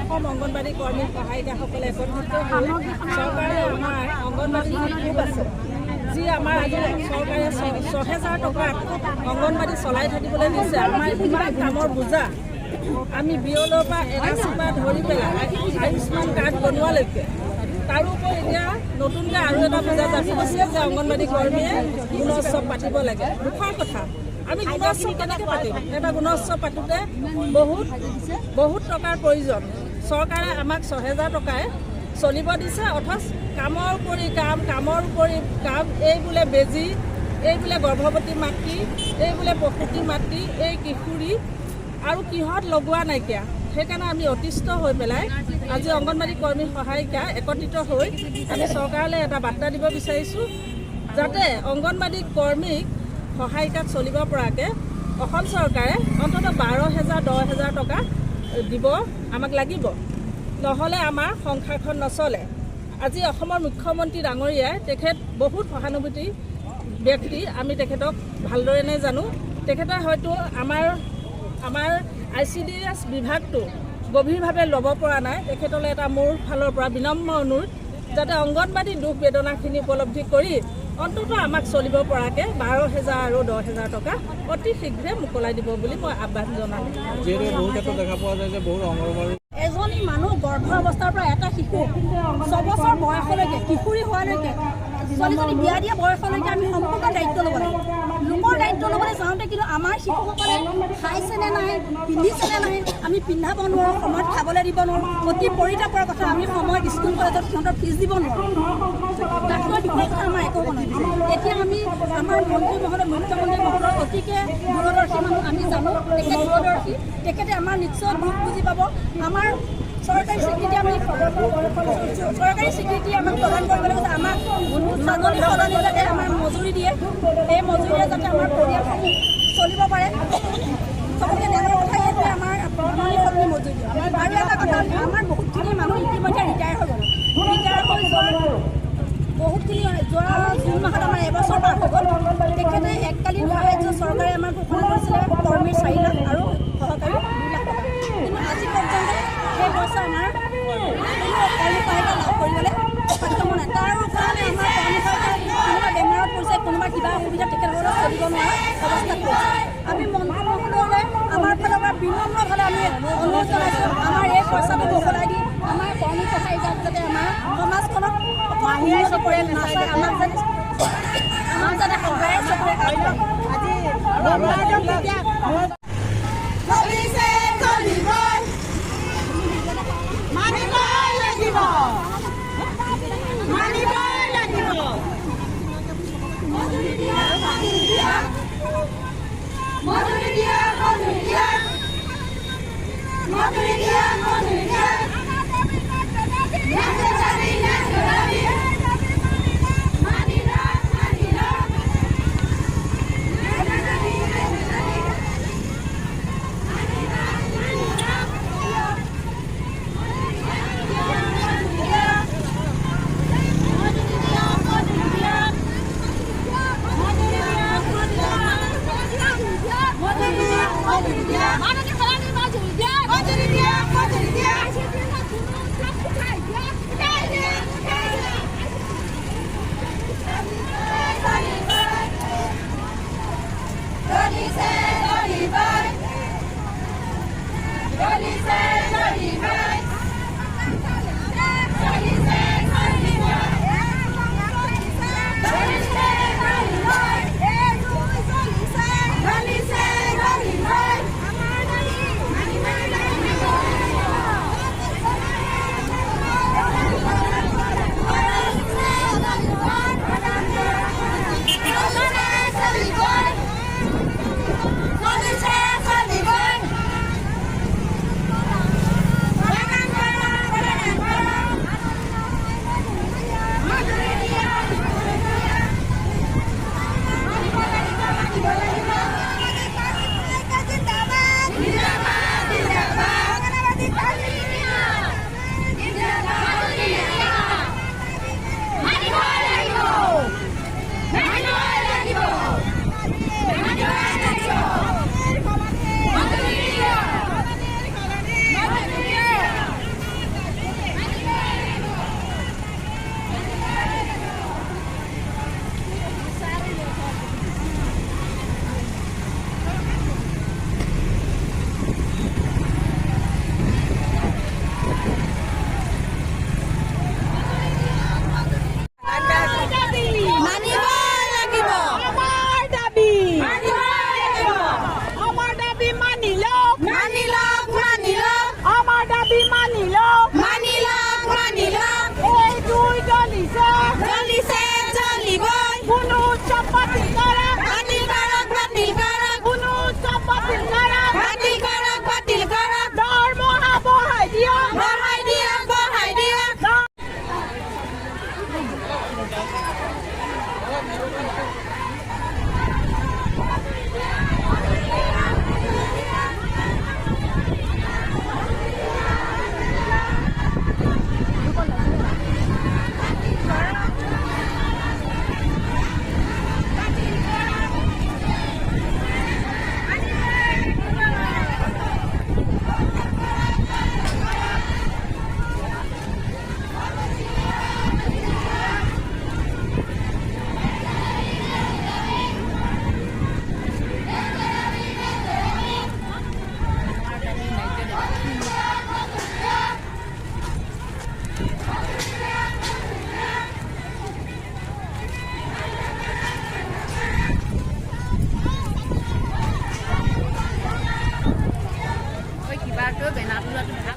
অসম অংগনবাড়ী কৰ্মী সহায়িকাসকলে একত্ৰিত হৈ চৰকাৰে আমাৰ অংগনবাড়ী গ্ৰুপ আছে যি আমাৰ আজি চৰকাৰে ৬,০০০ টকাত অংগনবাড়ী চলাই থাকিবলৈ দিছে। আমাৰ ইমান কামৰ বোজা আমি বিয়লৰ পৰা NRC পৰা ধৰি পেলাই আয়ুষ্মান কাৰ্ড বনোৱালৈকে তাৰোপৰি এতিয়া নতুনকৈ আৰু এটা বোজা জাপি দিছে যে অংগনবাড়ী কৰ্মীয়ে গুণোৎসৱ পাতিব লাগে। দুখৰ কথা, আমি গুণোৎসৱ কেনেকৈ পাতিম? এটা গুণোৎসৱ পাতোঁতে বহুত টকাৰ প্ৰয়োজন। চৰকাৰে আমাক ৬,০০০ টকাই চলিব দিছে, অথচ কামৰ উপৰি কাম এই বোলে বেজী, এই বোলে গৰ্ভৱতী মাতৃ, এই বোলে প্ৰসূতি মাতৃ, এই কিশোৰী আৰু কিহত লগোৱা নাইকিয়া। সেইকাৰণে আমি অতিষ্ঠ হৈ পেলাই আজি অংগনবাড়ী কৰ্মী সহায়িকা একত্ৰিত হৈ আমি চৰকাৰলৈ এটা বাৰ্তা দিব বিচাৰিছোঁ যাতে অংগনবাড়ী কৰ্মীক সহায়িকাত চলিব পৰাকৈ অসম চৰকাৰে অন্ততঃ ১২,০০০ ১০,০০০ টকা দিব আমাক লাগিব, নহ'লে আমাৰ সংসাৰখন নচলে। আজি অসমৰ মুখ্যমন্ত্ৰী ডাঙৰীয়াই তেখেত বহুত সহানুভূতি ব্যক্তি, আমি তেখেতক ভালদৰে জানো। তেখেতে হয়তো আমাৰ ICDS বিভাগটো গভীৰভাৱে ল'ব পৰা নাই। তেখেতলৈ এটা মোৰ ফালৰ পৰা বিনম্ৰ অনুৰোধ যাতে অংগনবাড়ী দুখ বেদনাখিনি উপলব্ধি কৰি অন্ততঃ আমাক চলিব পৰাকৈ ১২,০০০ আৰু ১০,০০০ টকা অতি শীঘ্ৰে মোকলাই দিব বুলি মই আহ্বান জনালোঁ। এজনী মানুহ গৰ্ভ অৱস্থাৰ পৰা এটা শিশু ৬ বছৰ বয়সলৈকে কিশোৰী হোৱালৈকে ছোৱালীজনী বিয়া দিয়া বয়সলৈকে আমি সম্পূৰ্ণ দায়িত্ব ল'ব লাগে। লোকৰ দায়িত্ব ল'বলৈ যাওঁতে কিন্তু আমাৰ শিশুসকলে খাইছেনে নাই, পিন্ধিছেনে নাই, আমি পিন্ধাব নোৱাৰোঁ, সময়ত খাবলৈ দিব নোৱাৰোঁ। অতি পৰিতাপৰ কথা, আমি সময়ত স্কুল কলেজত সিহঁতৰ ফিজ দিব নোৱাৰোঁ। ডাক্তৰ বিষয়ৰ কথা আমাৰ একো নাই। এতিয়া আমি আমাৰ মন্ত্ৰী মহোদয়, মুখ্যমন্ত্ৰী মহোদয় অতিকে দূৰদৰ্শী মানুহ, আমি জানো তেখেত দূৰদৰ্শী, তেখেতে আমাৰ নিশ্চয় দুখ বুজি পাব। আমাৰ চৰকাৰী স্বীকৃতি আমাক প্ৰদান কৰিব লাগিব। আমাক ছাগলী সলনি যাতে আমাৰ মজুৰি দিয়ে, এই মজুৰিয়ে যাতে আমাৰ পৰিয়ালসমূহ চলিব পাৰে। চবতকৈ ডাঙৰ কথা এইটোৱে আমাৰ সলনি মজুৰি। আৰু এটা কথা, আমাৰ বহুতখিনি মানুহ ইতিমধ্যে ৰিটায়াৰ হৈ গ'ল। ৰিটায়াৰ হৈ যোৱা বহুতখিনি যোৱা জুন মাহত আমাৰ এবছৰ পাৰ হৈ গ'ল। তেখেতে এককালীন সাহায্য চৰকাৰে আমাৰ ঘোষণা কৰিছিলে কৰ্মী ৪ লাখ আৰু সহকাৰী ২ লাখ টকা। কিন্তু আজি পৰ্যন্ত সেই পইচা আমাৰ কৰ্মী সহায়িকা লাভ কৰিবলৈ সক্ষম নাই। তাৰ কাৰণে আমাৰ কৰ্মী সহায়িকা কোনোবা বেমাৰত পৰিছে, কোনোবা কিবা অসুবিধা তেখেতসকলে চলিব নোৱাৰা অৱস্থাত পৰিছে। আমি মন্ত্ৰী মহোদয়লৈ আমাৰ ফালৰ পৰা বিনম্ৰভাৱে আমি অনুৰোধ জনাইছোঁ, আমাৰ এই পইচাটো মোকলাই দি আমাৰ কৰ্মী সহায়িকাক যাতে আমাৰ সমাজখনক উন্নত কৰি নাচায়, আমাক যাতে সহায় চকুৰে মজুৰি দিয়া